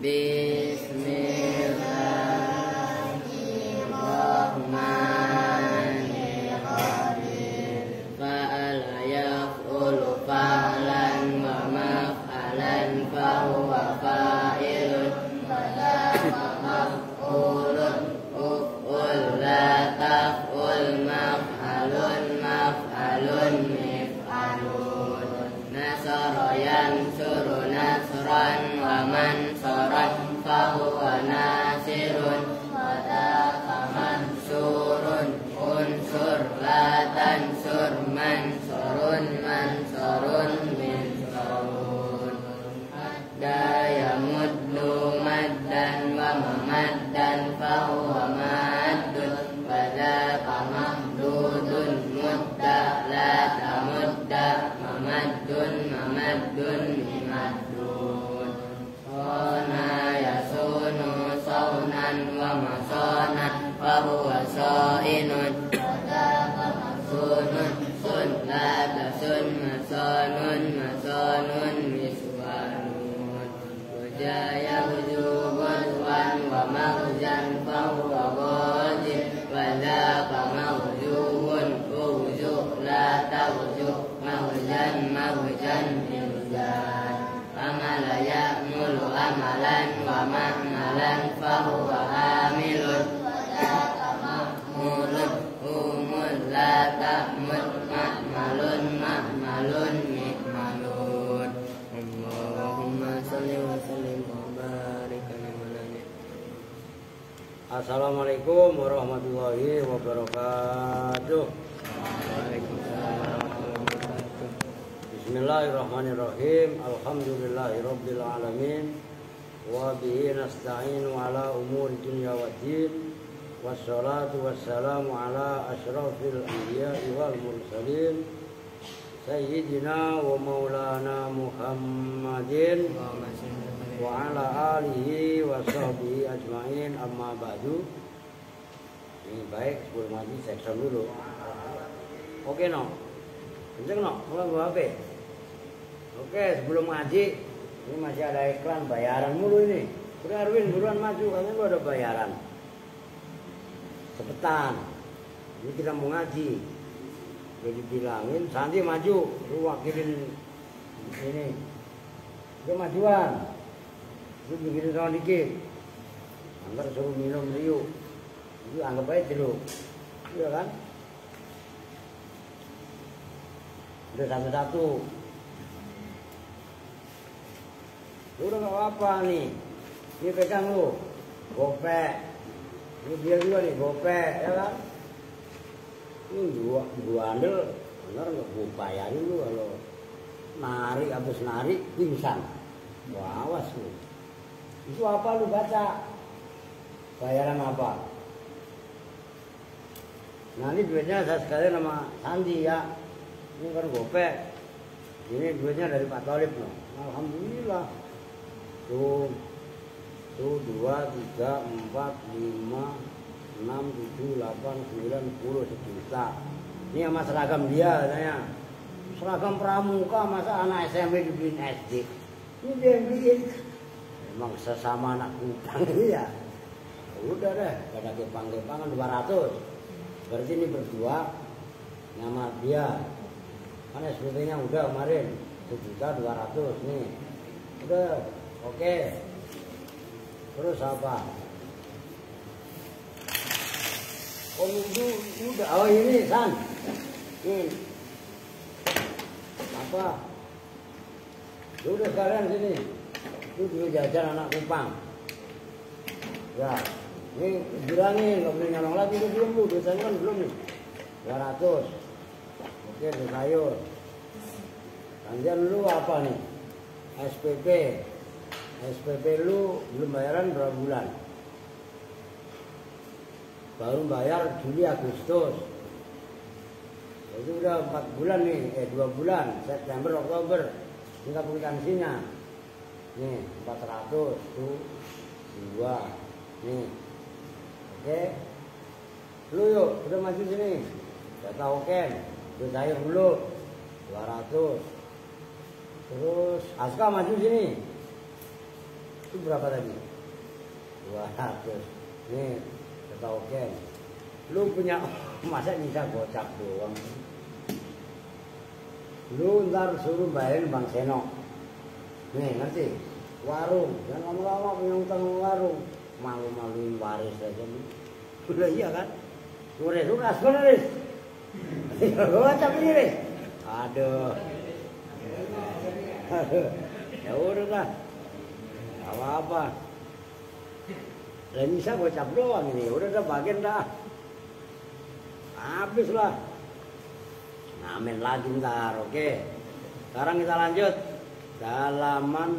Bismillahirrahmanirrahim. Fa'ala yaf'ulu fa'lan wa maf'alan fahuwa fa'ilun wa maf'ulun uf'ul la taf'ul maf'alun maf'alun mif'alun. Nasara yansuru nasran wa mansaran fahuwa nasirun wa dhaka mansurun unsur la tansur mansurun mansurun minsurun. Madda yamuddu maddan wa mamaddan fahuwa maddun wa dhaka mamdudun mudda la tamudda mamaddun mamaddun mimaddun. Sona yasunu saunan wa masonan fahuwa soinun sunun sun la tasun masonun masonun miswanun. Wajaya hujubun wan wa mahjan fahuwa wajib wa dhaka mahjubun ujuk la tawjuk mahjan mahjan mizan. Amala ya'mulu amalan wa ma'malan fahuwa amilun wa dhaka ma'mulun umul la ta'mul ma'malun ma'malun mi'malun. Allahumma salli wa sallim wa barik ala nabi. Assalamualaikum warahmatullahi wabarakatuh. Bismillahirrahmanirrahim. Alhamdulillahirabbil alamin. Wa bihi nasta'inu ala umuri dunya waddin. Wassalatu wassalamu ala asyrafil anbiya'i wal mursalin sayyidina wa maulana Muhammadin wa ala alihi wa sahbihi ajma'in, amma ba'du. Ini baik, sebelum ngaji sekson dulu. Oke no, kenceng no, mulai bawa HP. Oke, sebelum ngaji ini masih ada iklan bayaran mulu ini. Udah Arwin buruan maju, katanya lu ada bayaran. Cepetan, ini kita mau ngaji. Jadi bilangin, Sandi maju, lu wakilin ini. Lu majuan, lu bikin sama dikit. Antar suruh minum riu, itu anggap aja jeruk, iya kan? Udah satu-satu. Lu udah gak apa-apa nih. Ini pegang lu, gopek. Ini dia juga nih, gopek, ya kan? Ini gua andel, bener gak gua bayarin lu kalau narik, habis narik, pingsan. Wah, awas lu. Itu apa lu baca? Bayaran apa? Nah ini duitnya saya sekalian sama Sandi ya. Ini kan gopek. Ini duitnya dari Pak Tolib no. Alhamdulillah. Tuh 2, 3, 4, 5, 6, 7, 8, 9, 10 sejuta. Ini sama seragam dia katanya. Seragam pramuka, masa anak SMP dibeliin SD. Ini dia yang bikin. Emang sesama anak Kupang ini ya. Udah deh, pada kepang-kepangan 200. Berarti ini berdua nama dia. Kan SPP-nya udah kemarin 1.200.000 nih. Udah, oke. Terus apa? Oh itu udah. Oh ini San. Ini apa? Udah sekalian sini. Itu dulu jajan anak Kupang. Ya, ini bilangin nggak boleh nyolong lagi, itu belum lu, dosanya kan belum nih. 200. Oke, udah sayur. Gantian lu apa nih? SPP. SPP lu belum bayaran berapa bulan? Baru bayar Juli Agustus. Itu udah 4 bulan nih, 2 bulan, September Oktober. Tinggal kwitansinya. Nih 400 tuh 2. Nih. Oke. Lu yuk, udah maju sini. Data oken. Udah cair dulu. 200. Terus Aska maju sini. Itu berapa tadi? 200. Nih, ketoken. Lu punya masa bisa gocap doang. Lu ntar suruh bayarin Bang Seno. Nih, ngerti? Warung, jangan lama-lama punya utang warung. Malu-maluin waris aja nih. Udah iya kan? Udah suka Riz. Gocap ini Riz. Aduh. Ya udah lah. Apa-apa. Dan bisa gocap doang ini. Udah bagian dah. Habis lah. Ngamen lagi ntar, oke. Sekarang kita lanjut. Halaman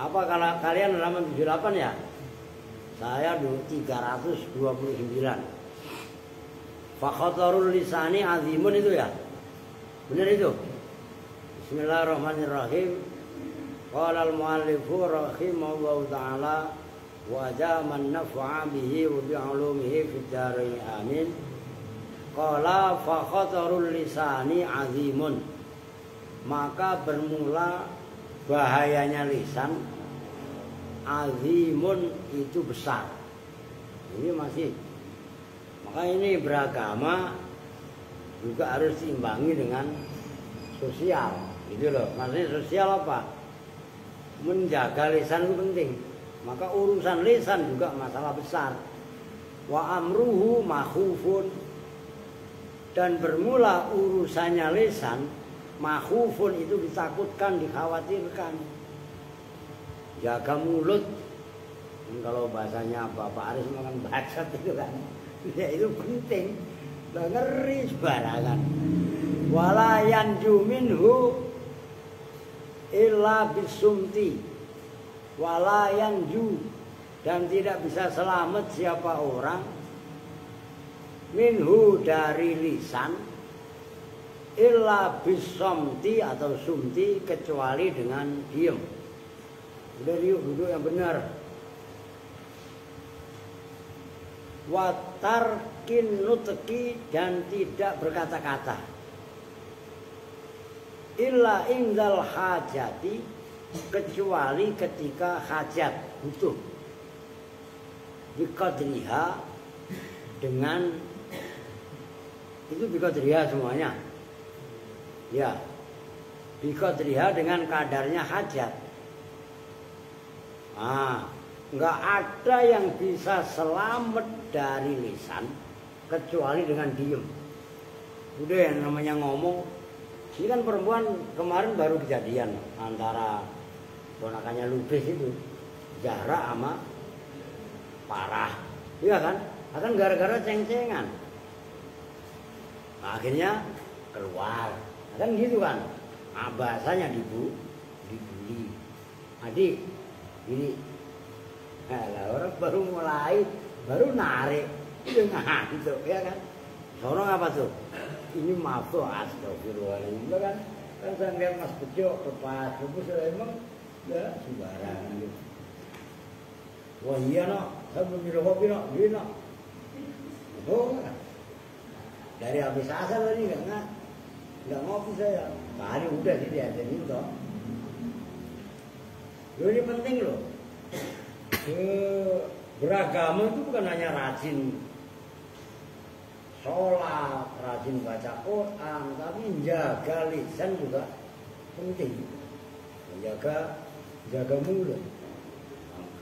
apa kalau kalian halaman 78 ya? Saya 329. Fakhatarul lisani azimun itu ya? Benar itu? Bismillahirrahmanirrahim. Qala al-muallifu rahimahullahu ta'ala wa jaman naf'a bihi wa bi'ulumihi fid dharain amin. Qala fa khatarul lisani azimun. Maka bermula bahayanya lisan. Azimun itu besar. Ini masih. Maka ini beragama juga harus diimbangi dengan sosial. Gitu loh. Maksudnya sosial apa? Menjaga lisan itu penting. Maka urusan lisan juga masalah besar. Wa amruhu makhufun. Dan bermula urusannya lisan, makhufun itu ditakutkan, dikhawatirkan. Jaga mulut. Kalau bahasanya Bapak Aris makan bacot itu kan. Ya itu penting. Ngeri sembarangan. Wala yanju minhu illa bisumti. Wala yanju, dan tidak bisa selamat siapa orang minhu dari lisan illa bisomti atau sumti, kecuali dengan diem. Udah yuk duduk yang benar. Watarkin nutki, dan tidak berkata-kata. Illa indal hajati, kecuali ketika hajat, butuh. Biqadriha, dengan itu biqadriha semuanya. Ya. Biqadriha dengan kadarnya hajat. Enggak ada yang bisa selamat dari lisan kecuali dengan diem. Udah yang namanya ngomong. Ini kan perempuan kemarin baru kejadian antara ponakannya Lubis itu, Zahra sama Parah. Iya kan? Akan gara-gara ceng-cengan. Nah, akhirnya keluar. Kan gitu kan? Bahasanya dibully. Adik, ini orang baru mulai, baru narik, itu ngantuk, ya kan? Seorang apa tuh? Ini maaf tuh, astagfirullahaladzim, kan? Kan saya lihat Mas Bejo, Kepas, emang ya sembarangan gitu. Wah iya no, saya belum minum kopi no, beli no. Oh, dari habis asal tadi nggak ngopi saya. Hari udah sih dia jadi itu. Ini penting loh. Beragama itu bukan hanya rajin sholat, rajin baca Quran, tapi menjaga lisan juga penting. Jaga mulut.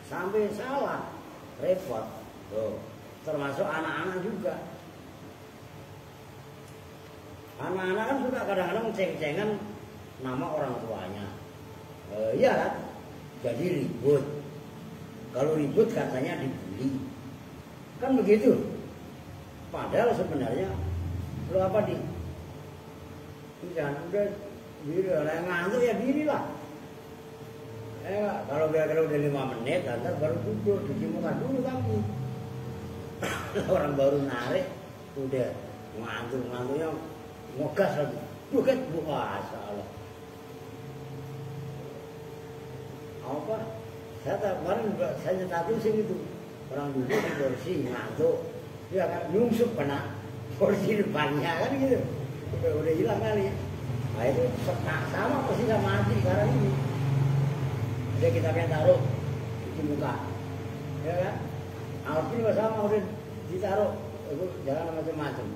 Sampai salah, repot. Tuh. Termasuk anak-anak juga. Anak-anak kan suka kadang-kadang ceng-cengan nama orang tuanya. Iya kan? Jadi ribut. Kalau ribut katanya dibully. Kan begitu. Padahal sebenarnya lo apa di? Jangan udah diri lah, ngantuk ya dirilah. Kalau kira-kira udah 5 menit, nanti baru duduk, cuci muka dulu tapi orang baru narik, udah ngantuk-ngantuknya ngogas lagi, bukan puasa Allah. Apa? Saya kemarin juga saya nyetatin sih itu orang duduk di kursi ngantuk, ya kan nyungsuk kena kursi depannya kan gitu, udah hilang kali. Nah itu sama persis sama mati sekarang ini. Dia kitabnya taruh di muka, ya kan? Alpin juga sama udah ditaruh, itu jalan macam-macam.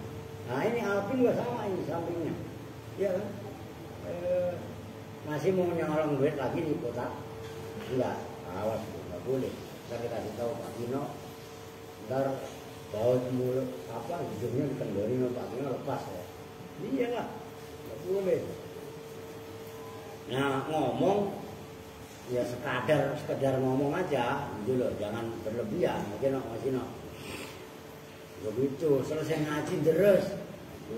Nah ini Alpin juga sama ini sampingnya, ya kan? Masih mau nyolong duit lagi di kota, enggak, awas nggak boleh. Kita kasih tahu Pak Dino, ntar bawa mulut apa hidungnya dikendori Pak Dino lepas ya. Iya lah, nggak boleh. Nah ngomong ya sekedar ngomong aja, gitu loh, jangan berlebihan, mungkin masih no. Begitu selesai ngaji terus,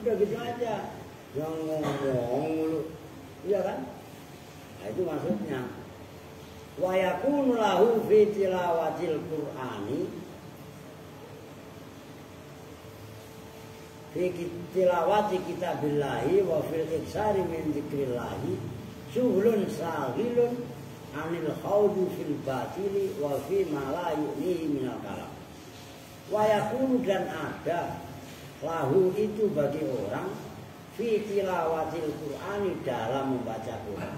udah gitu aja, yang ngomong mulu, iya kan? Nah, itu maksudnya. Wa yakunu lahu fi tilawatil Qur'ani fi tilawati kitabillahi wa fil iksari min dzikrillahi suhlun saghilun anil khawdi fil batili wa fi ma la yu'nihi minal kalam. Wa yakunu dan ada lahu itu bagi orang fi tilawatil Qur'ani dalam membaca Quran,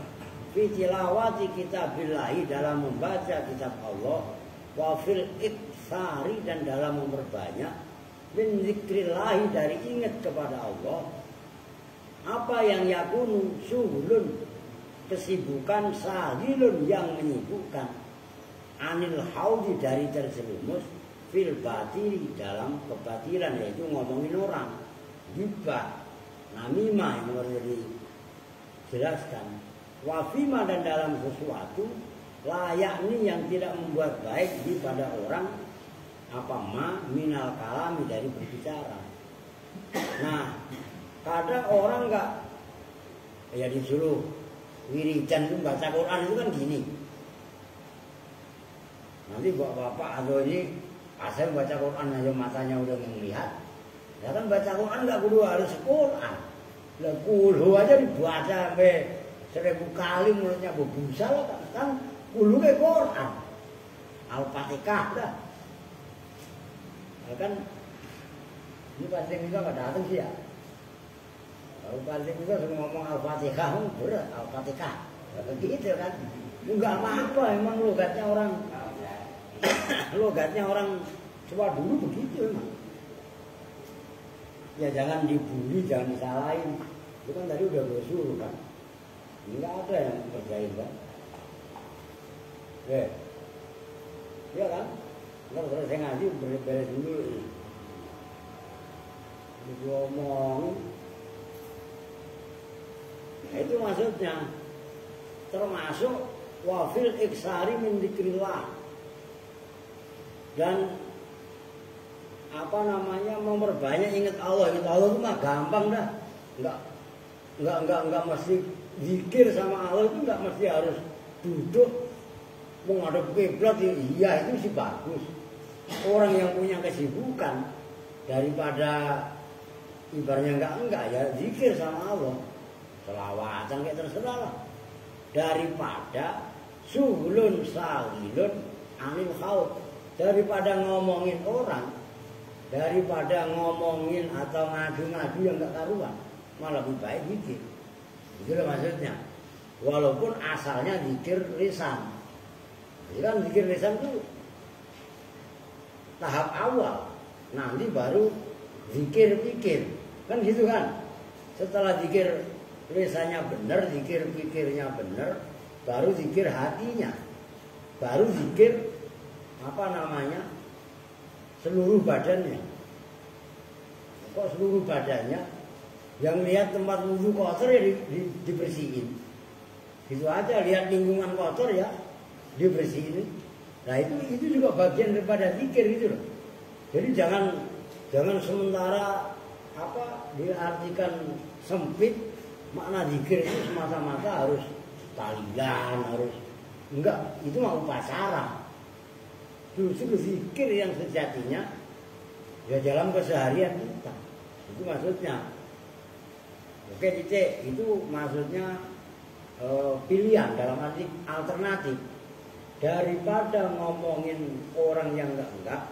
fi tilawati kitabillahi dalam membaca kitab Allah, wa fil iktsari dan dalam memperbanyak min zikrillahi dari ingat kepada Allah. Apa yang yakunu suhulun kesibukan, sahilun yang menyibukkan, anil haudi dari terjerumus, fil batili dalam kebatilan, yaitu ngomongin orang, gibah, namimah yang harus dijelaskan, wafima dan dalam sesuatu layakni yang tidak membuat baik di pada orang apa ma minal kalami dari berbicara. Nah kadang orang nggak ya disuruh wiridan itu baca Quran itu kan gini, nanti bapak atau ini asal baca Quran aja matanya udah melihat, ya kan baca Quran nggak kudu harus Quran, lah kudu aja dibaca sampai 1000 kali mulutnya berbusa lah kan kudu ke Quran, Al-Fatihah dah, ya kan ini pasti juga nggak datang sih ya. Kalau paling juga ngomong Al-Fatihah berat, Al-Fatihah begitu kan, nggak apa-apa, emang logatnya orang coba dulu begitu emang. Ya jangan dibully, jangan disalahin, itu kan tadi udah gue suruh kan, nggak ada yang kerjain kan, ya kan, ntar selesai ngaji beres dulu, ngomong. Nah, itu maksudnya termasuk wafil iksari min dzikrillah, dan apa namanya memperbanyak ingat Allah. Ingat Allah itu mah gampang dah, nggak mesti zikir sama Allah itu nggak mesti harus duduk menghadap kiblat. Iya itu sih bagus, orang yang punya kesibukan daripada ibaratnya enggak ya zikir sama Allah, selawatan kayak terserah lah, daripada suhlun sahilun anil khaut, daripada ngomongin orang, daripada ngomongin atau ngadu-ngadu yang gak karuan, malah lebih baik zikir. Itu maksudnya, walaupun asalnya zikir lisan. Jadi kan zikir lisan itu tahap awal, nanti baru zikir pikir, kan gitu kan. Setelah zikir lisannya benar, zikir pikirnya benar, baru zikir hatinya, baru zikir apa namanya seluruh badannya. Kok seluruh badannya? Yang lihat tempat wudhu kotor ya dibersihin, gitu aja. Lihat lingkungan kotor ya dibersihin. Nah itu juga bagian daripada zikir gitu loh. Jadi jangan sementara apa diartikan sempit. Makna zikir itu semata-mata harus tahlilan, harus enggak, itu mah upacara. Justru zikir yang sejatinya ya dalam keseharian kita. Itu maksudnya. Oke, titik, itu maksudnya pilihan dalam arti alternatif. Daripada ngomongin orang yang enggak,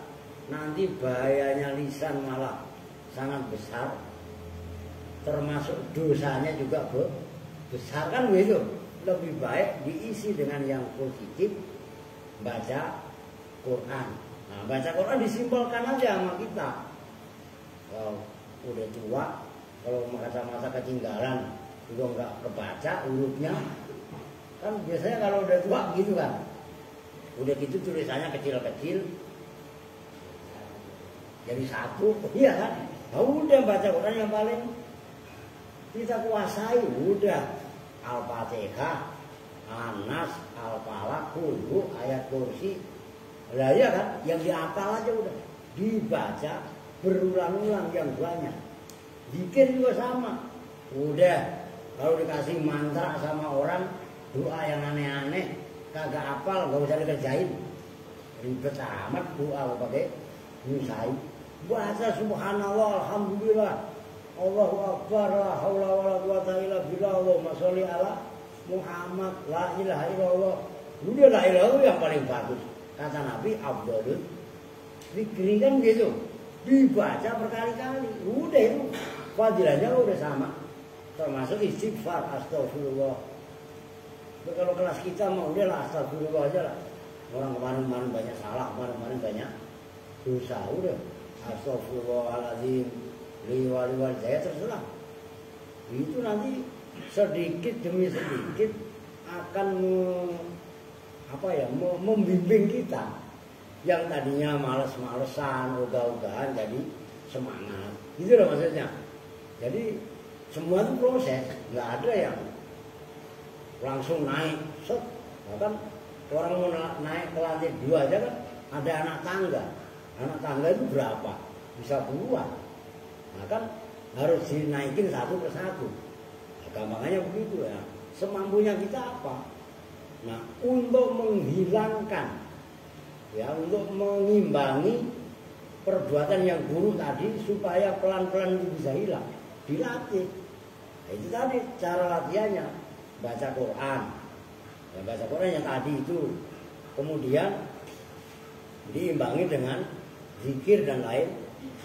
nanti bahayanya lisan malah sangat besar. Termasuk dosanya juga besar kan begitu. lebih baik diisi dengan yang positif, baca Quran. Nah, baca Quran disimpulkan aja sama kita. Kalau udah tua, kalau masa-masa ketinggalan juga nggak kebaca hurufnya, kan biasanya kalau udah tua gitu kan, udah gitu tulisannya kecil-kecil, jadi satu, iya kan? Nah, udah baca Quran yang paling kita kuasai, udah Al-Fatihah, Anas, Al-Falaq, Qul, ayat kursi. Lah ya kan, yang dihafal aja udah. Dibaca berulang-ulang yang banyak. Zikir juga sama. Udah, kalau dikasih mantra sama orang, doa yang aneh-aneh, kagak hafal, gak usah dikerjain. Ribet amat doa pakai nyusahin. Baca subhanallah, alhamdulillah, Allahu Akbar, la haula wala quwata illa billah, Allahumma sholli ala Muhammad, la ilaha illallah. Udah la ilaha illallah yang paling bagus. Kata Nabi, afdhalul dzikri kan gitu. Dibaca berkali-kali. Udah itu fadilahnya udah sama. Termasuk istighfar, astagfirullah. Kalau kelas kita mah udah lah astagfirullah aja lah. Orang kemarin-kemarin banyak salah, kemarin-kemarin banyak dosa, udah astagfirullahaladzim, liwali saya terserah. Itu nanti sedikit demi sedikit akan membimbing kita yang tadinya males-malesan, ogah-ogahan jadi semangat. Gitu loh maksudnya. Jadi semua itu proses, nggak ada yang langsung naik. Set, bahkan orang mau naik ke lantai 2 aja kan ada anak tangga. Anak tangga itu berapa? Bisa puluhan. Nah kan harus dinaikin satu persatu. Nah, gampangannya begitu ya. Semampunya kita apa? Nah untuk menghilangkan, ya untuk mengimbangi perbuatan yang buruk tadi supaya pelan-pelan itu bisa hilang, dilatih. Nah, itu tadi cara latihannya, baca Quran. Ya, baca Quran yang tadi itu kemudian diimbangi dengan zikir dan lain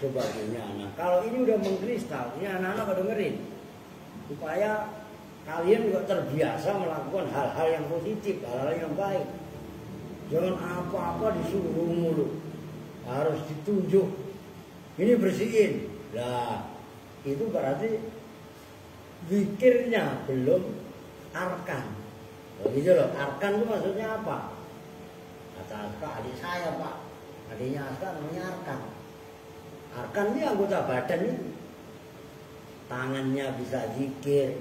sebagainya. Nah kalau ini udah mengkristal, ini anak-anak dengerin, supaya kalian juga terbiasa melakukan hal-hal yang positif, hal-hal yang baik. Jangan apa-apa disuruh mulu, harus ditunjuk. Ini bersihin. Lah itu berarti zikirnya belum arkan. Begitu loh, arkan itu maksudnya apa? Kata Aska, adik saya Pak, adiknya Aska namanya Arkan. Arkan ini anggota badan ini. Tangannya bisa zikir,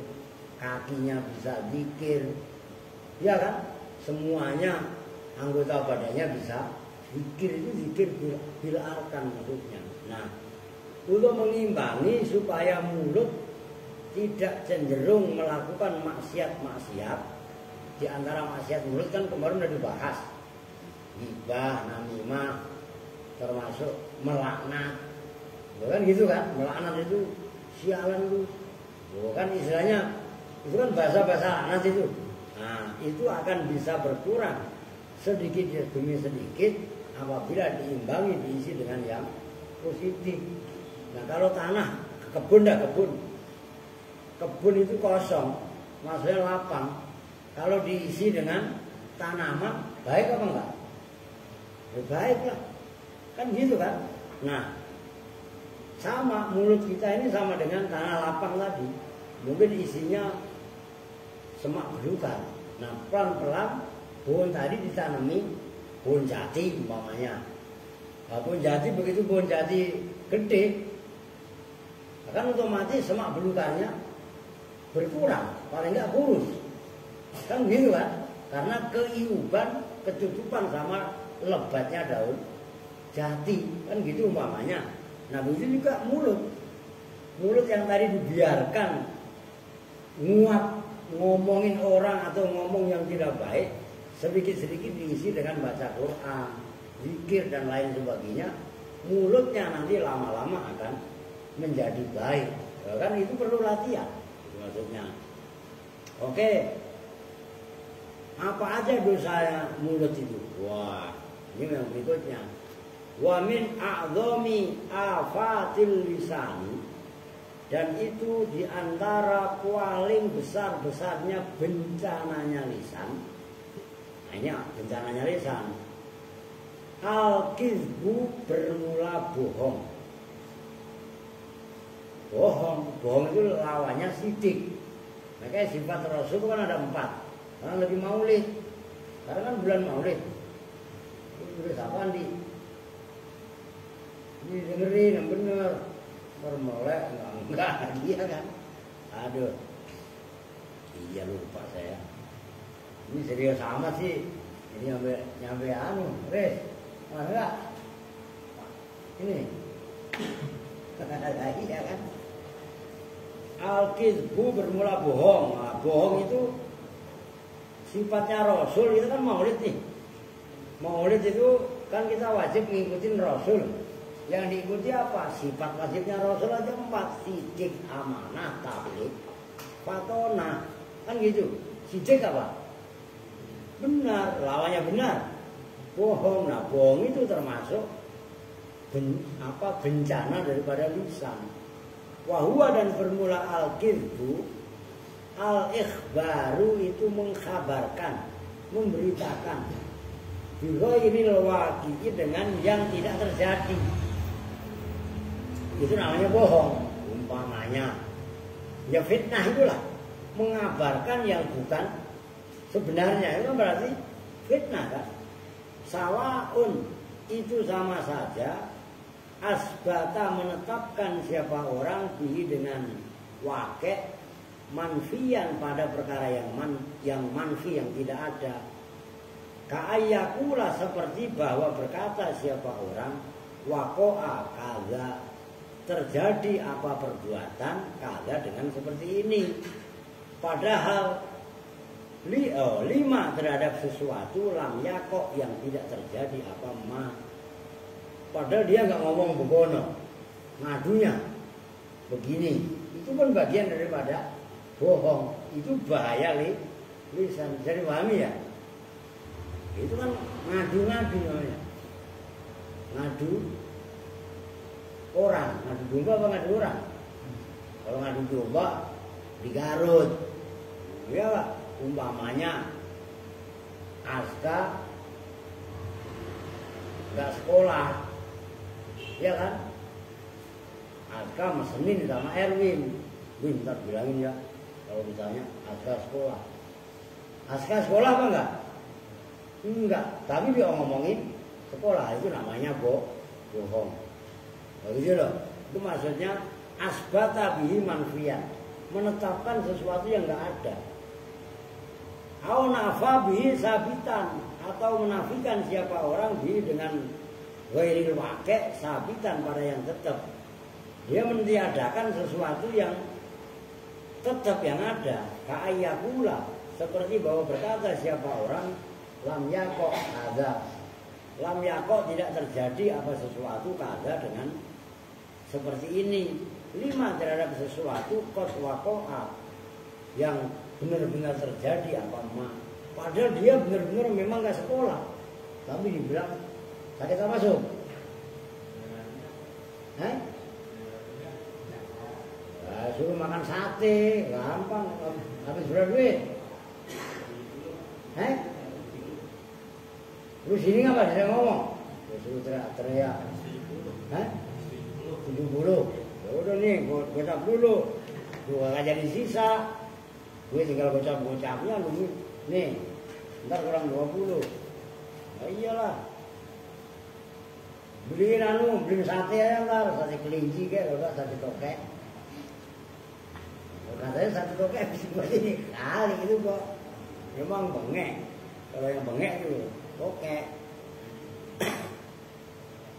kakinya bisa zikir, ya kan? Semuanya anggota badannya bisa zikir. Itu zikir bil arkan maksudnya. Nah, untuk mengimbangi supaya mulut tidak cenderung melakukan maksiat-maksiat. Di antara maksiat mulut kan kemarin sudah dibahas, ghibah, namimah, termasuk melaknat. Kan gitu kan, melaknat itu sialan itu. Kan istilahnya itu kan bahasa-bahasa laknat itu. Nah, itu akan bisa berkurang sedikit demi sedikit apabila diimbangi, diisi dengan yang positif. Nah, kalau tanah kebun itu kosong, maksudnya lapang. Kalau diisi dengan tanaman, baik apa enggak? Ya, baik lah. Kan gitu kan. Nah, sama mulut kita ini sama dengan tanah lapang tadi. Mungkin isinya semak belukar. Nah, pelan-pelan pohon tadi ditanami pohon jati umpamanya. Nah, pohon jati begitu pohon jati gede, kan otomatis semak belukarnya berkurang, paling enggak kurus. Kan gitu kan? Karena keiuban, ketutupan sama lebatnya daun jati, kan gitu umpamanya. Nah begitu juga mulut yang tadi dibiarkan nguap ngomongin orang atau ngomong yang tidak baik, sedikit-sedikit diisi dengan baca Quran, zikir dan lain sebagainya. Mulutnya nanti lama-lama akan menjadi baik. Kan itu perlu latihan maksudnya. Oke. Apa aja dosa mulut itu? Wah, ini yang berikutnya. Wa min a'dhami afatil lisani, Dan itu diantara paling besar-besarnya bencananya lisan. Hanya bencananya lisan. Al-kizbu bermula bohong. Bohong itu lawannya sidik. Makanya sifat Rasul itu kan ada 4. Karena lebih maulid. Karena kan bulan maulid. Ini tulis apaan di? Ini dengerin yang bener. Mermelek enggak dia kan. Aduh. Iya lupa saya. Ini serius amat sih. Ini nyampe anu, Res. Mana enggak? Ini. Iya kan? Al-kizbu bermula bohong. Nah, bohong itu sifatnya Rasul, itu kan maulid nih. Maulid itu kan kita wajib ngikutin Rasul. Yang diikuti apa? Sifat wajibnya Rasul aja 4. Sidik, amanah, tabligh, fatona. Kan gitu. Sidik apa? Benar, lawannya benar. Bohong. Nah, bohong itu termasuk bencana daripada lisan. Wahua dan bermula al-kizbu, al-ikhbaru itu mengkhabarkan, memberitakan. Bighairil waqi'i dengan yang tidak terjadi. Itu namanya bohong. Umpamanya ya fitnah itulah, mengabarkan yang bukan sebenarnya. Itu berarti fitnah kan. Sawaun itu sama saja. Asbata menetapkan siapa orang bihi dengan wakil manfian pada perkara yang manfi yang tidak ada. Ka'ayyakula seperti bahwa berkata siapa orang wako'a kaza terjadi apa perbuatan kaza dengan seperti ini. Padahal 5 terhadap sesuatu lam yakok yang tidak terjadi apa ma. Padahal dia nggak ngomong begono, ngadunya begini. Itu pun bagian daripada bohong. Itu bahaya lisan. Jadi pahami ya? Itu kan ngadu-ngadu namanya. Ngadu orang, ngadu domba apa ngadu orang? Kalau ngadu domba di Garut, ya Pak. Umpamanya Aska nggak sekolah. Ya kan? Aska mesenin sama Erwin. Win, ntar bilangin ya. Kalau ditanya Aska sekolah. Aska sekolah apa enggak? Enggak. Tapi dia ngomongin sekolah. Itu namanya bohong. Begitu loh. Itu maksudnya asbata bihi manfiyan. Menetapkan sesuatu yang enggak ada. Au nafa bihi sabitan. Atau menafikan siapa orang bihi dengan ghairil waqi' sabitan pada yang tetap. Dia mentiadakan sesuatu yang tetap yang ada. Ka'ayyakula seperti bahwa berkata siapa orang lam yakok ada. Lam yakok tidak terjadi apa sesuatu kada dengan seperti ini. 5 terhadap sesuatu qad waqa'a yang benar-benar terjadi apa ma. Padahal dia benar-benar memang gak sekolah. Tapi dibilang sakit apa masuk? Nah, suruh makan sate, gampang. Habis berapa duit? Terus ini ngapa bisa ngomong? Ya, suruh teriak-teriak. 70. Ya udah nih, gue gocap dulu. Gue gak jadi sisa. Gue tinggal gocap-gocapnya lu. Nih, ntar kurang 20. Ya iyalah. Beliin sate aja ntar, sate kelinci kayak, kalau sate tokek. Katanya sate tokek bisa buat ini kali itu kok. Memang bengek. Kalau yang bengek itu tokek.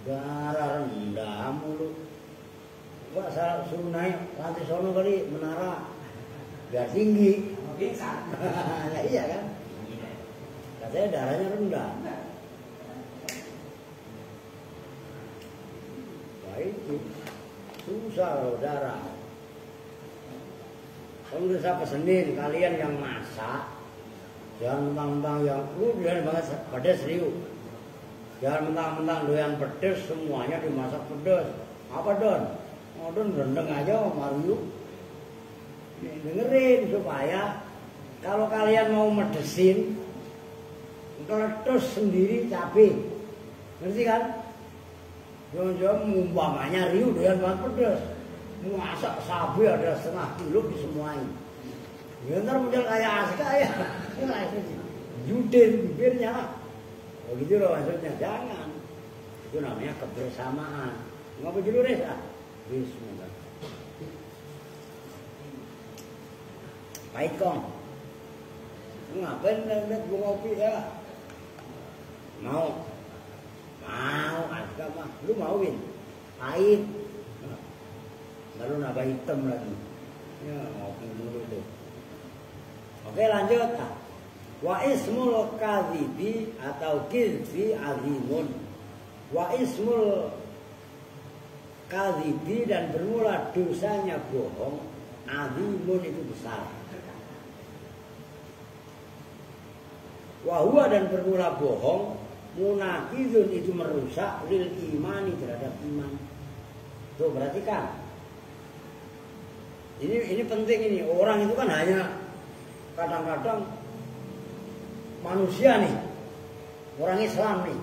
Darah rendah mulu. Gua suruh naik lantai sono kali menara biar tinggi. Nah, iya kan? Katanya darahnya rendah. Itu susah loh darah. Kalau udah saya pesenin kalian yang masak, jangan mentang-mentang yang doyan banget pedas serius. Jangan mentang-mentang doyan pedas semuanya dimasak pedas. Apa Don? Modern rendeng aja Mario. Dengerin supaya kalau kalian mau medesin, meletus sendiri cabai, ngerti kan? Jangan-jangan umpamanya Rio doyan banget pedas, masak cabai ada setengah kilo disemuain. Ya ntar model kayak Aska ya, judin bibirnya lah. Begitu loh maksudnya, jangan. Itu namanya kebersamaan. Ngopi dulu deh, Bismillah. Pahit kong. Lu ngapain lihat gua ngopi ya? Mau Aska mah. Lu mauin? Pahit. Baru nambah hitam lagi. Ya ngopi dulu tuh. Oke lanjut. Wa ismul kadhibi atau kizbi azimun. Wa ismul kadhibi dan bermula dosanya bohong, azimun itu besar. Wahua dan bermula bohong, munakidun itu merusak lil imani terhadap iman. Tuh perhatikan. Ini penting ini. Orang itu kan hanya kadang-kadang manusia nih, orang Islam nih,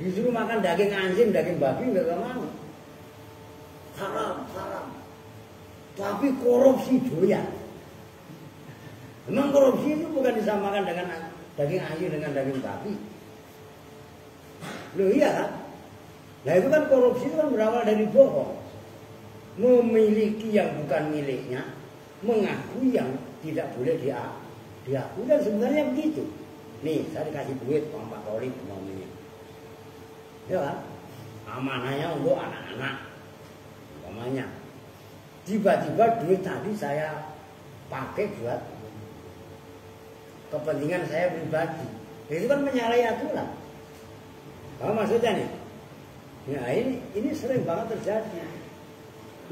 disuruh makan daging anjing, daging babi nggak mau. Haram. Tapi korupsi doyan. Memang korupsi itu bukan disamakan dengan daging anjing dengan daging babi. Loh iya kan? Nah itu kan korupsi itu kan berawal dari bohong. Memiliki yang bukan miliknya, mengaku yang tidak boleh diakui dan sebenarnya begitu. Nih saya dikasih duit sama Pak Tolib umpamanya. Ya kan? Amanahnya untuk anak-anak umpamanya. Tiba-tiba duit tadi saya pakai buat kepentingan saya pribadi. Itu kan menyalahi aturan. Apa maksudnya nih? Ya ini sering banget terjadi.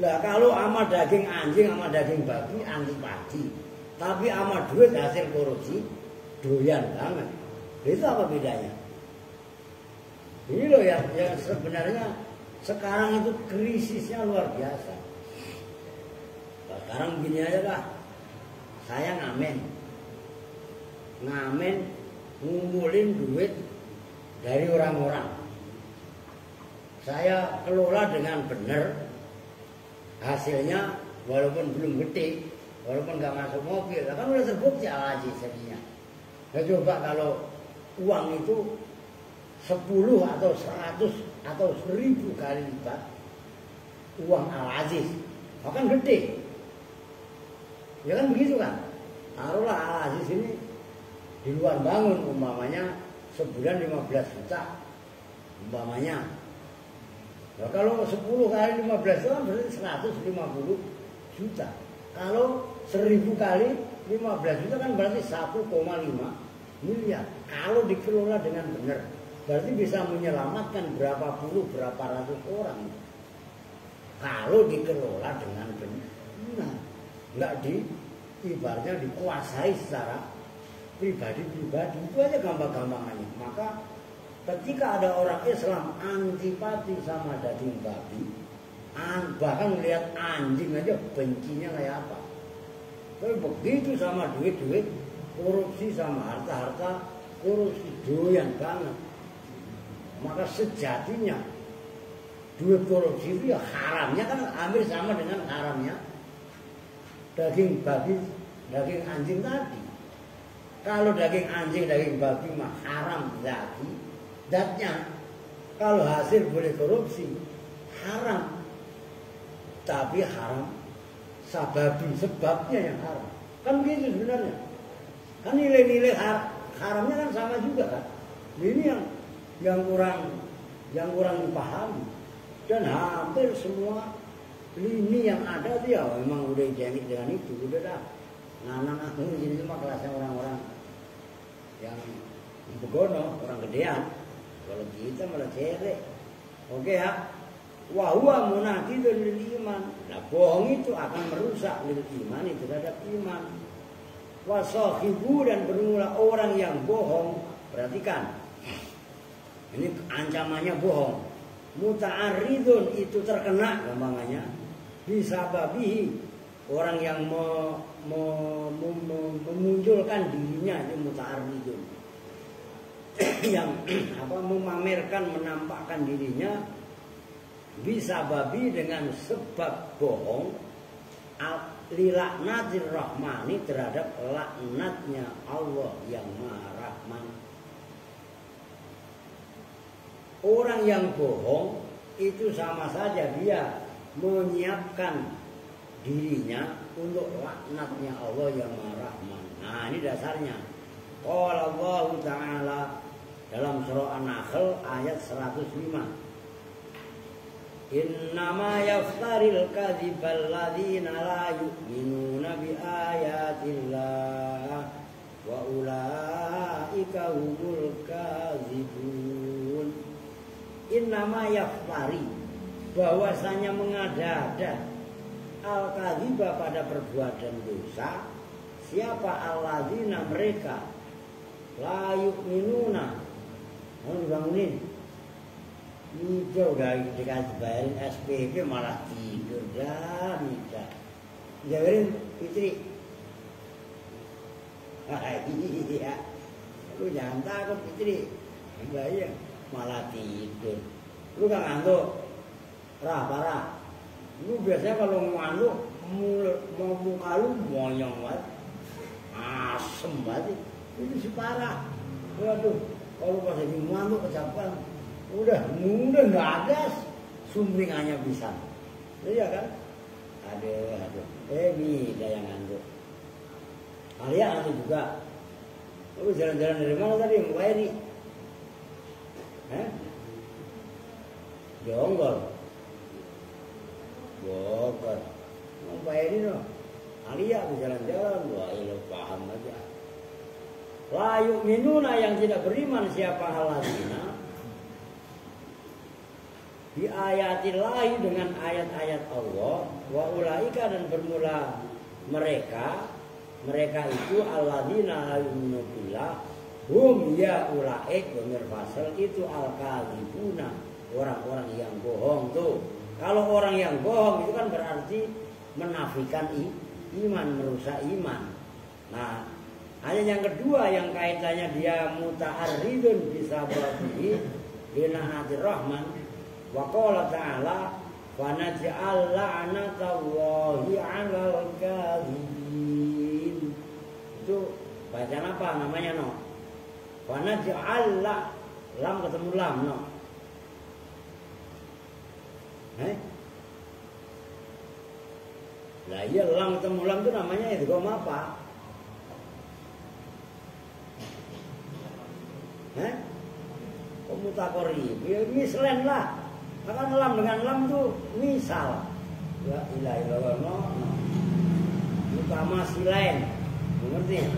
Lah kalau ama daging anjing sama daging babi antipati, tapi ama duit hasil korupsi doyan banget. Itu apa bedanya? Ini loh yang sebenarnya sekarang itu krisisnya luar biasa. Nah, sekarang begini aja lah. Saya ngamen ngumpulin duit dari orang-orang. Saya kelola dengan benar. Hasilnya walaupun belum gede, walaupun nggak masuk mobil, kan udah terbukti alaji sebenarnya. Nah coba kalau uang itu 10 atau 100 atau 1000 kali lipat uang Al-Aziz, bahkan gede. Ya kan begitu kan? Taruhlah Al-Aziz ini di luar bangun umpamanya sebulan 15 juta umpamanya. Nah, kalau 10 kali 15 itu kan berarti 150 juta. Kalau 1000 kali 15 juta kan berarti 1,5 miliar. Kalau dikelola dengan benar, berarti bisa menyelamatkan berapa puluh, berapa ratus orang. Kalau dikelola dengan benar. Nah, enggak ibaratnya dikuasai secara pribadi-pribadi. Itu aja gampang-gampangannya. Maka ketika ada orang Islam antipati sama daging babi, bahkan melihat anjing aja bencinya kayak apa. Tapi begitu sama duit-duit, korupsi sama harta-harta, korupsi doyan banget. Maka sejatinya duit korupsi itu ya haramnya kan hampir sama dengan haramnya daging babi, daging anjing tadi. Kalau daging anjing, daging babi mah haram lagi. Datnya kalau hasil boleh korupsi haram, tapi haram sababi, sebabnya yang haram kan begitu sebenarnya. Kan nilai-nilai haramnya kan sama juga kan. Ini yang kurang dipahami. Dan hampir semua lini yang ada dia memang udah identik dengan itu. Udah dah anak-anak ini cuma kelasnya orang-orang yang begono, orang gedean. Kalau kita malah cerek. Oke ya. Wa huwa munaqidun lil iman. Nah, bohong itu akan merusak lil iman itu terhadap iman. Wa sahibu dan bermula orang yang bohong. Perhatikan. Ini ancamannya bohong. Muta'arridun itu terkena gampangannya. Bisa babihi orang yang memunculkan dirinya itu muta'arridun. Yang memamerkan, menampakkan dirinya bisa babi dengan sebab bohong lilaknatir rahmani terhadap laknatnya Allah yang Maha Rahman. Orang yang bohong itu sama saja dia menyiapkan dirinya untuk laknatnya Allah yang Maha Rahman. Nah, ini dasarnya. Qala Allah Ta'ala dalam surah An-Nahl ayat 105. Innama yaftaril kadhibal ladzina la yu'minuna bi ayatillah wa ulaika humul kadzibun. Innama yaftari, bahwasanya mengada-ada al-kadhiba pada perbuatan dosa siapa alladzina mereka la yu'minuna. Mau dibangunin Nijo udah dikasih bayarin SPP malah tidur dah bisa. Jabarin Fitri. Iya. Lu jangan takut Fitri. Bayang malah tidur. Lu gak ngantuk? Parah. Lu biasanya kalau ngantuk mau muka lu monyong banget. Asem banget. Ini si parah. Waduh, kalau pas lagi ngantuk kecapean. Udah nggak ada sumringannya bisa, iya kan? Aduh, dia yang ngantuk. Alia ngantuk juga. Lu jalan-jalan dari mana tadi? Mukairi? Jonggol, Bogor. Mukairi no. Alia tuh jalan-jalan, wah lo paham aja. La yu'minuna yang tidak beriman siapa alladzina di ayatillahi dengan ayat-ayat Allah wa ulaika dan bermula mereka itu alladzina la yu'minu billah hum ya ulaik domir fasal itu al-kadzibuna orang-orang yang bohong tuh. Kalau orang yang bohong itu kan berarti menafikan iman, merusak iman. Nah, ayat yang kedua yang kaitannya dia muta'arridun bisa babi lila'natir rahman. Wa qala ta'ala wa naj'al la'natallahi 'alal kadhibin. Itu bacaan apa namanya no? Wa naj'al lam ketemu lam no. Lah iya lam ketemu lam itu namanya itu apa? Mutakori, mislen lah. Maka lam dengan lam itu misal. La ilaha illallah utama silain. Mengerti?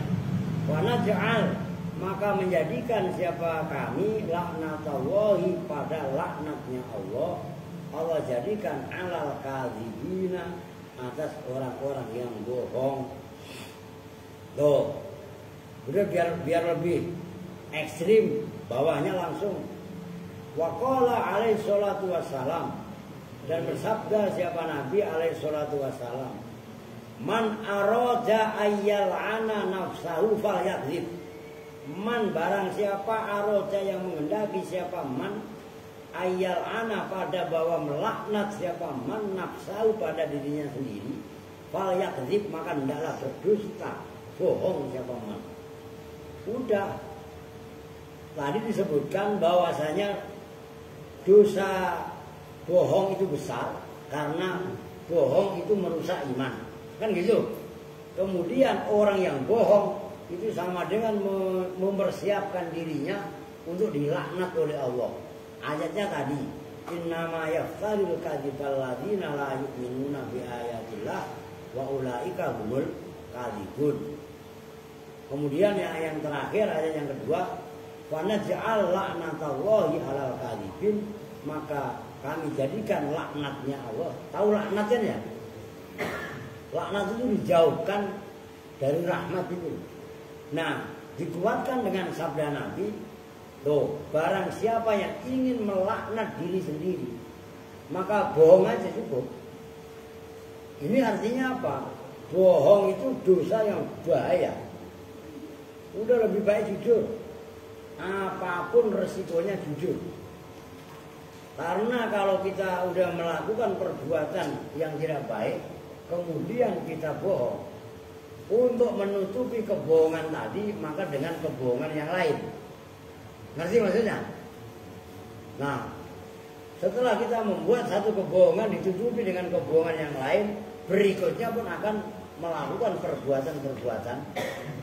Wa naj'al maka menjadikan siapa kami laknatallahi pada laknatnya Allah. Allah jadikan alal kadzibina atas orang-orang yang bohong. Tuh. Udah biar lebih ekstrim, bawahnya langsung wa qala alaihi salatu wassalam dan bersabda siapa Nabi alaihi salatu wassalam man arada ayyal ana nafsahu falyakdzib. Man barang siapa arada yang menghendaki siapa man ayyal ana pada bahwa melaknat siapa man nafsahu pada dirinya sendiri falyakdzib maka hendaklah berdusta, bohong siapa man. Udah tadi disebutkan bahwasanya dosa bohong itu besar karena bohong itu merusak iman. Kan gitu. Kemudian orang yang bohong itu sama dengan mempersiapkan dirinya untuk dilaknat oleh Allah. Ayatnya tadi, innama yaftaril kadzibal ladzina la yu'minuna bi ayatillah wa ulaika humul kadzibun. Kemudian yang terakhir ayat yang kedua, wa naj'al la'natallahi 'alal kadzibin, maka kami jadikan laknatnya Allah. Tahu laknatnya ya? Laknat itu dijauhkan dari rahmat itu. Nah, dikuatkan dengan sabda Nabi, Tuh, barang siapa yang ingin melaknat diri sendiri, maka bohong aja cukup. Ini artinya apa? Bohong itu dosa yang bahaya. Udah lebih baik jujur. Apapun resikonya jujur. Karena kalau kita udah melakukan perbuatan yang tidak baik, kemudian kita bohong, untuk menutupi kebohongan tadi, maka dengan kebohongan yang lain. Ngerti maksudnya? Nah, setelah kita membuat satu kebohongan ditutupi dengan kebohongan yang lain, berikutnya pun akan melakukan perbuatan-perbuatan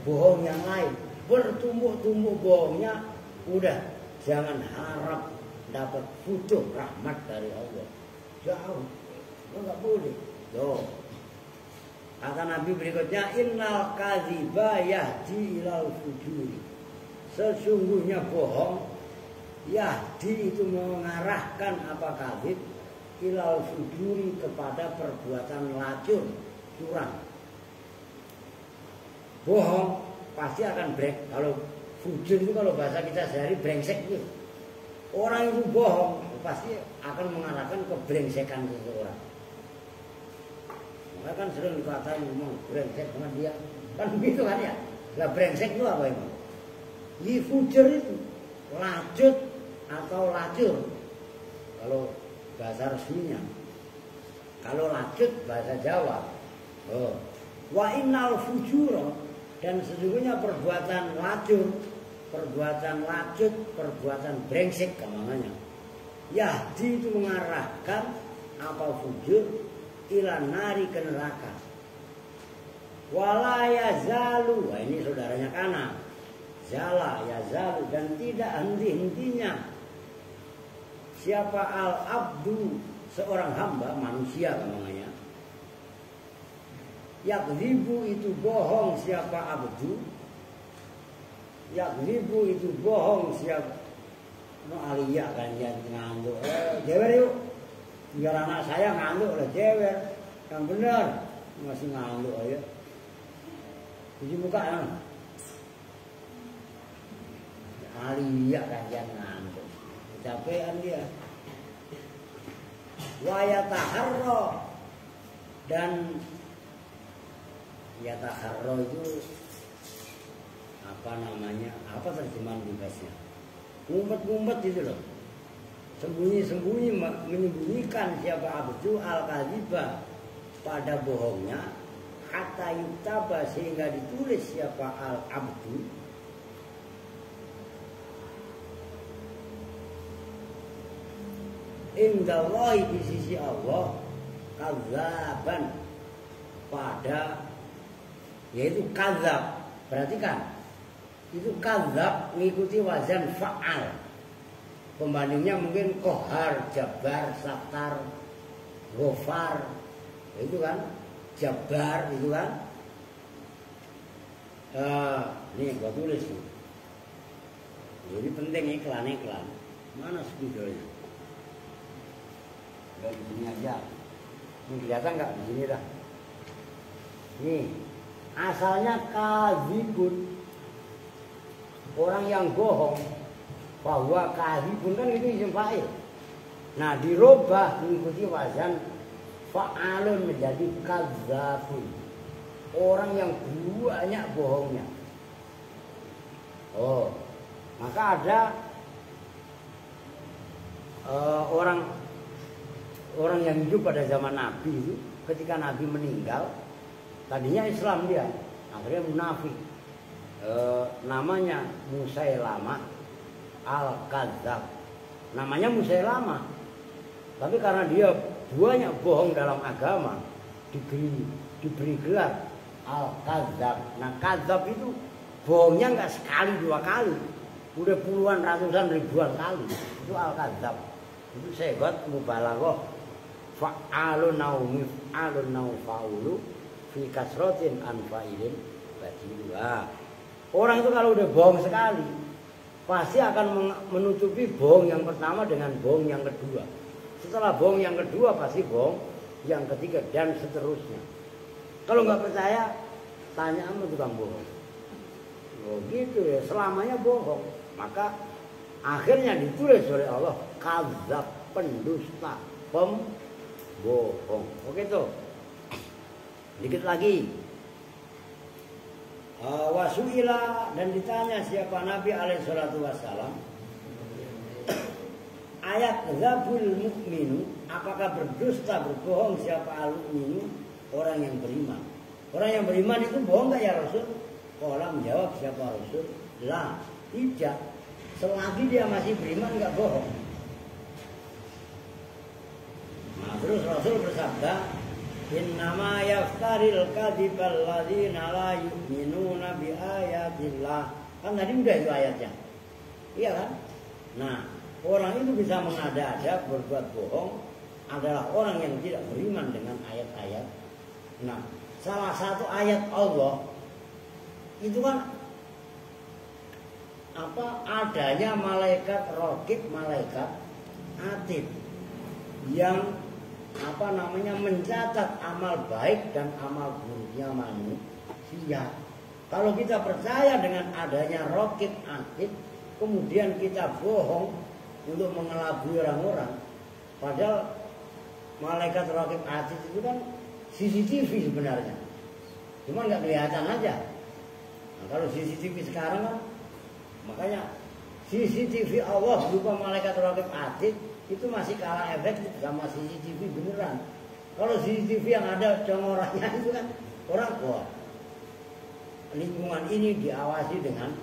bohong yang lain. Bertumbuk-tumbuk bohongnya, udah jangan harap dapat futuh rahmat dari Allah. Jauh, nggak boleh. Tuh. Kata Nabi berikutnya, innal kadhiba yahdi ilal fujuri. Sesungguhnya bohong yahdi itu mengarahkan apa kadzib ilal fujuri kepada perbuatan lacur, curang. Bohong pasti akan break. Kalau fujur itu kalau bahasa kita sehari brengsek gitu. Orang itu bohong pasti akan mengarahkan ke brengsekan seseorang. Mereka kan sering dikatain ngomong brengsek sama dia. Kan begitu kan ya? Lah brengsek itu apa emang? Fujur itu lacut atau lacur kalau bahasa resminya. Kalau lacut bahasa Jawa. Wa innal fujura, dan sesungguhnya perbuatan lacur, perbuatan lacut, perbuatan brengsek namanya. Yahdi itu mengarahkan apa fujur ila nari ke neraka. Wala yazalu, ini saudaranya Kana. Zala yazalu, dan tidak henti-hentinya siapa al-abdu, seorang hamba manusia namanya. Yakzibu itu bohong siapa abdu. Yakzibu itu bohong siapa. No aliyah kan yang ngantuk. Jewer yuk. Biar anak saya ngantuk oleh jewer. Yang benar masih ngantuk aja. Cuci muka ya. Aliyah kan yang ngantuk. Kecapean dia. Wayataharro, dan yataharro itu apa namanya? Apa terjemahan bebasnya? Ngumpet-ngumpet itu loh. Sembunyi-sembunyi menyembunyikan siapa abdu al-kadhiba pada bohongnya, hatta yuktaba sehingga ditulis siapa al-abdu indallahi di sisi Allah kadzaban, pada yaitu kadzab. Perhatikan, itu kadzab mengikuti wazan fa'al. Pembandingnya mungkin kohar, jabar, satar, ghafar. Itu kan jabar itu kan. Nih gua tulis nih. Jadi penting iklan. Mana spidolnya? Di sini aja. Ini kelihatan nggak? Di sini dah. Nih, asalnya kadzibun, orang yang bohong. Bahwa kadzibun kan itu isim fa'il. Nah, dirubah mengikuti wazan fa'alun menjadi kadzabun. Orang yang banyak bohongnya. Oh, maka ada orang yang hidup pada zaman Nabi itu, ketika Nabi meninggal, tadinya Islam dia, akhirnya munafik. Namanya Musailamah al-Kadzab. Namanya Musailamah. Tapi karena dia banyak bohong dalam agama, diberi gelar al-Kadzab. Nah, Kadzab itu bohongnya nggak sekali dua kali, udah puluhan ratusan ribuan kali. Itu al-Kadzab. Itu segot mubalaghah. Fa'alun au mif'alun au fa'ulu fi kasratin an fa'ilin badiluha. Orang itu kalau udah bohong sekali, pasti akan menutupi bohong yang pertama dengan bohong yang kedua. Setelah bohong yang kedua pasti bohong yang ketiga dan seterusnya. Kalau nggak percaya, tanya sama tukang bohong. Oh gitu ya, selamanya bohong. Maka Akhirnya ditulis oleh Allah kadzab, pendusta, pembohong. Oke tuh. Dikit lagi. Wasuila, dan ditanya siapa Nabi alaihi salatu wassalam, ayat zabul mukminu, apakah berdusta berbohong siapa al-mukminu, orang yang beriman. Orang yang beriman itu bohong enggak ya Rasul? Orang menjawab siapa Rasul? Lah, tidak. Selagi dia masih beriman enggak bohong. Nah, terus Rasul bersabda, innama yaftaril kadhibal ladzina la yu'minuna bi ayatillah. Kan tadi udah itu ayatnya. Iya kan? Nah, orang itu bisa mengada-ada berbuat bohong adalah orang yang tidak beriman dengan ayat-ayat. Nah, salah satu ayat Allah itu kan adanya malaikat raqib, malaikat atid yang mencatat amal baik dan amal buruknya manusia. Kalau kita percaya dengan adanya raqib atid, kemudian kita bohong untuk mengelabui orang-orang, padahal malaikat raqib atid itu kan CCTV sebenarnya, cuma nggak kelihatan aja. Nah, kalau CCTV sekarang kan, makanya CCTV Allah berupa malaikat raqib atid itu masih kalah efek sama CCTV beneran. Kalau CCTV yang ada congoranya itu kan orang kuat. Lingkungan ini diawasi dengan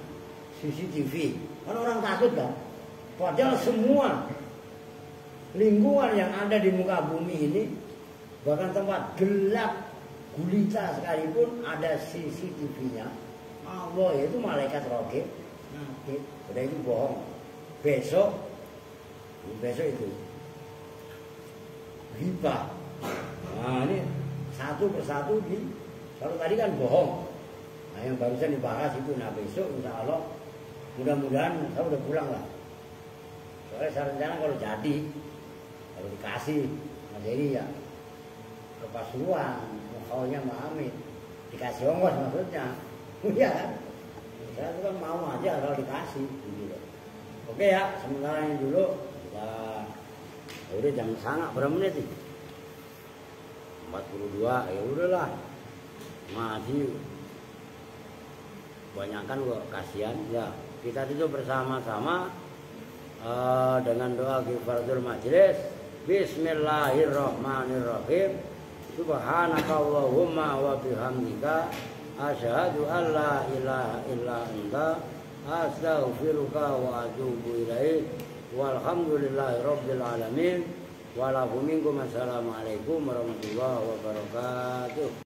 CCTV, kan orang takut kan. Padahal semua lingkungan yang ada di muka bumi ini, bahkan tempat gelap gulita sekalipun ada CCTV-nya. Allah itu malaikat raqib. Udah itu bohong. Besok itu ghibah. Nah, ini satu persatu kalau tadi kan bohong. Nah, yang barusan dibahas itu, nah besok insya Allah mudah-mudahan saya udah pulang lah. Soalnya saya rencana kalau dikasih Mas Heri ya ke Pasuruan, maunya Mbak Amit dikasih ongkos maksudnya. Iya kan? Saya itu kan mau aja kalau dikasih gitu. Oke ya, sementara ini dulu. Nah, udah jam sangat berapa menit sih? 42, ya udahlah. Masih banyakkan kok, kasihan ya. Kita itu bersama-sama dengan doa kifaratul majlis. Bismillahirrahmanirrahim. Subhanakallahumma wa bihamdika asyhadu an la ilaha illa anta astaghfiruka wa atubu ilaik. Walhamdulillahirabbil alamin. Wa lakum minkum assalamualaikum warahmatullahi wabarakatuh.